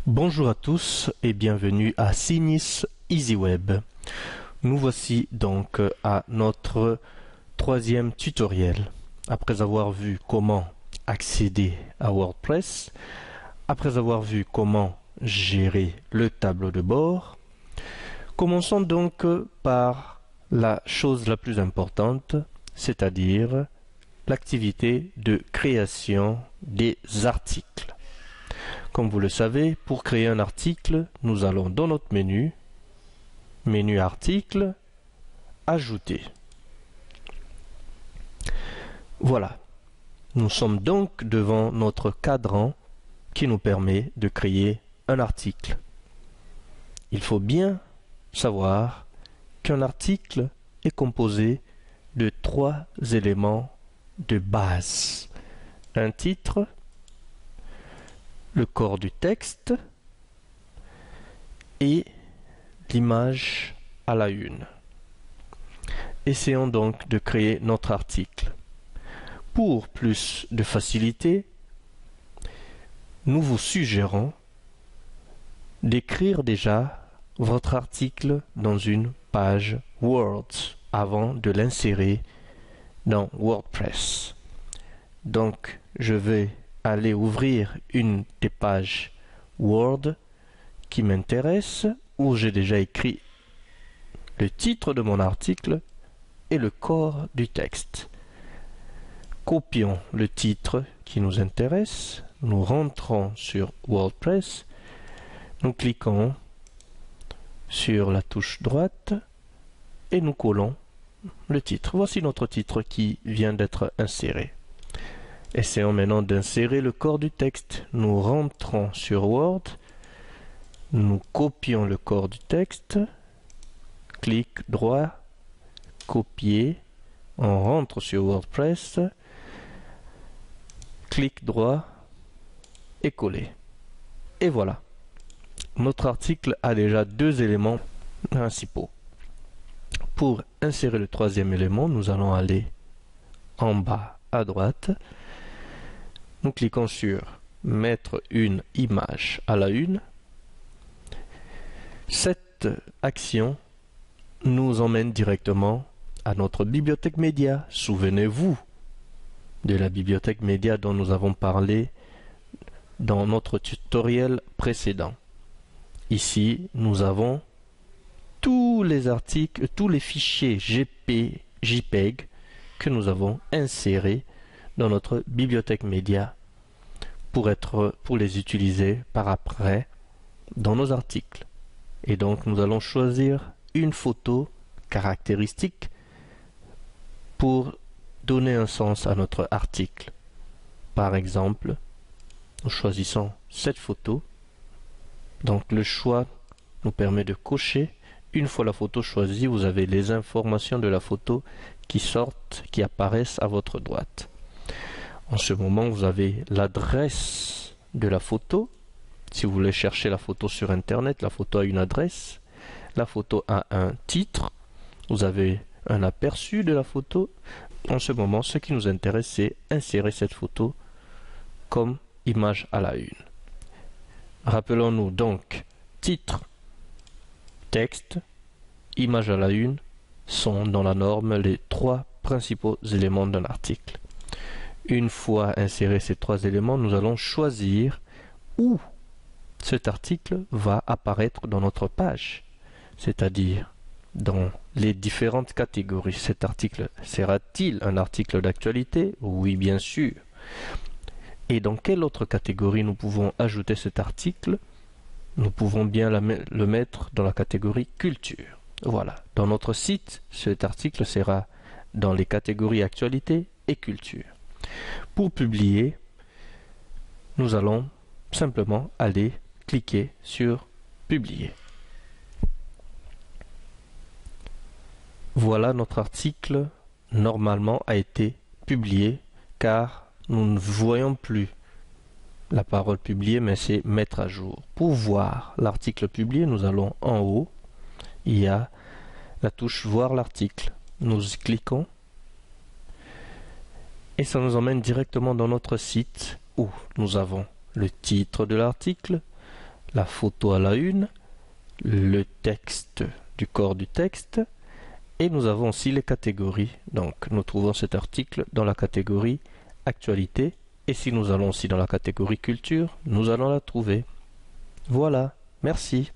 Bonjour à tous et bienvenue à Sinis EasyWeb. Nous voici donc à notre troisième tutoriel. Après avoir vu comment accéder à WordPress, après avoir vu comment gérer le tableau de bord, commençons donc par la chose la plus importante, c'est-à-dire l'activité de création des articles. Comme vous le savez, pour créer un article, nous allons dans notre menu article, ajouter. Voilà. Nous sommes donc devant notre cadran qui nous permet de créer un article. Il faut bien savoir qu'un article est composé de 3 éléments de base. Un titre, le corps du texte et l'image à la une. Essayons donc de créer notre article. Pour plus de facilité, nous vous suggérons d'écrire déjà votre article dans une page Word avant de l'insérer dans WordPress. Donc, je vais aller ouvrir une des pages Word qui m'intéresse, où j'ai déjà écrit le titre de mon article et le corps du texte. Copions le titre qui nous intéresse, nous rentrons sur WordPress, nous cliquons sur la touche droite et nous collons le titre. Voici notre titre qui vient d'être inséré. Essayons maintenant d'insérer le corps du texte. Nous rentrons sur Word, nous copions le corps du texte, clic droit, copier, on rentre sur WordPress, clic droit et coller. Et voilà, notre article a déjà 2 éléments principaux. Pour insérer le 3e élément, nous allons aller en bas à droite. Nous cliquons sur mettre une image à la une. Cette action nous emmène directement à notre bibliothèque média. Souvenez-vous de la bibliothèque média dont nous avons parlé dans notre tutoriel précédent. Ici, nous avons tous les articles, tous les fichiers JPEG que nous avons insérés dans notre bibliothèque média pour les utiliser par après dans nos articles. Et donc nous allons choisir une photo caractéristique pour donner un sens à notre article. Par exemple, nous choisissons cette photo. Donc le choix nous permet de cocher. Une fois la photo choisie, vous avez les informations de la photo qui apparaissent à votre droite. En ce moment, vous avez l'adresse de la photo. Si vous voulez chercher la photo sur Internet, la photo a une adresse. La photo a un titre. Vous avez un aperçu de la photo. En ce moment, ce qui nous intéresse, c'est insérer cette photo comme image à la une. Rappelons-nous donc, titre, texte, image à la une sont dans la norme les 3 principaux éléments d'un article. Une fois insérés ces 3 éléments, nous allons choisir où cet article va apparaître dans notre page, c'est-à-dire dans les différentes catégories. Cet article sera-t-il un article d'actualité? Oui, bien sûr. Et dans quelle autre catégorie nous pouvons ajouter cet article? Nous pouvons bien le mettre dans la catégorie culture. Voilà. Dans notre site, cet article sera dans les catégories actualité et culture. Pour publier, nous allons simplement aller cliquer sur publier. Voilà, notre article normalement a été publié car nous ne voyons plus la parole publier, mais c'est mettre à jour. Pour voir l'article publié, nous allons en haut. Il y a la touche voir l'article. Nous cliquons et ça nous emmène directement dans notre site où nous avons le titre de l'article, la photo à la une, le texte du corps du texte, et nous avons aussi les catégories. Donc nous trouvons cet article dans la catégorie actualité, et si nous allons aussi dans la catégorie culture, nous allons la trouver. Voilà, merci.